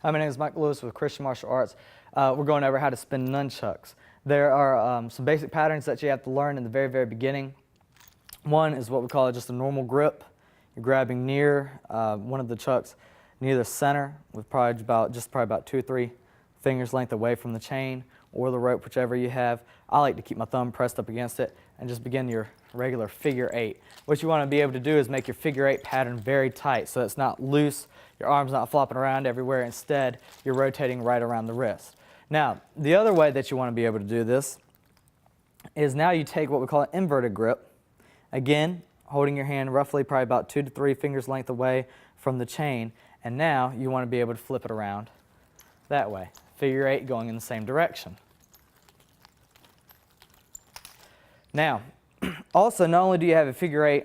Hi, my name is Mike Lewis with Christian Martial Arts. We're going over how to spin nunchucks. There are some basic patterns that you have to learn in the very, very beginning. One is what we call just a normal grip. You're grabbing near one of the chucks near the center with probably about 2 or 3 fingers length away from the chain or the rope, whichever you have. I like to keep my thumb pressed up against it and just begin your regular figure 8. What you want to be able to do is make your figure 8 pattern very tight so it's not loose, your arm's not flopping around everywhere. Instead, you're rotating right around the wrist. Now, the other way that you want to be able to do this is now you take what we call an inverted grip. Again, holding your hand roughly probably about 2 to 3 fingers length away from the chain, and now you want to be able to flip it around that way. Figure 8 going in the same direction. Now, also not only do you have a figure 8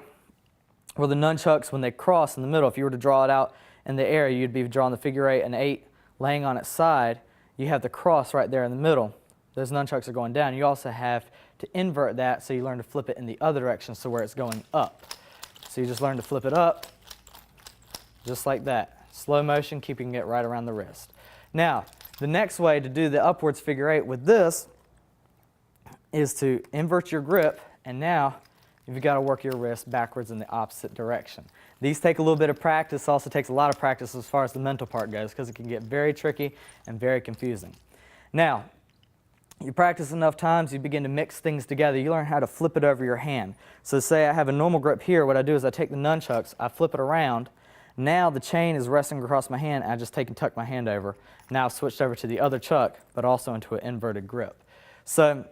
where the nunchucks, when they cross in the middle, if you were to draw it out in the air, you'd be drawing the figure 8 and 8 laying on its side. You have the cross right there in the middle. Those nunchucks are going down. You also have to invert that so you learn to flip it in the other direction, so where it's going up. So you just learn to flip it up just like that. Slow motion, keeping it right around the wrist. Now, the next way to do the upwards figure 8 with this is to invert your grip, and now you've got to work your wrist backwards in the opposite direction. These take a little bit of practice. Also takes a lot of practice as far as the mental part goes, because it can get very tricky and very confusing. Now, you practice enough times, you begin to mix things together. You learn how to flip it over your hand. So say I have a normal grip here. What I do is I take the nunchucks, I flip it around. Now the chain is resting across my hand. I just take and tuck my hand over. Now I've switched over to the other chuck, but also into an inverted grip. So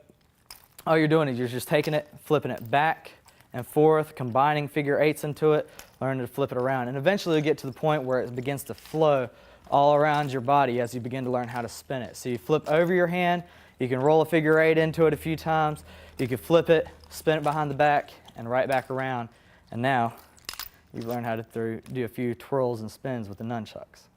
all you're doing is you're just taking it, flipping it back and forth, combining figure 8s into it, learning to flip it around. And eventually you get to the point where it begins to flow all around your body as you begin to learn how to spin it. So you flip over your hand, you can roll a figure 8 into it a few times, you can flip it, spin it behind the back, and right back around. And now you've learned how to do a few twirls and spins with the nunchucks.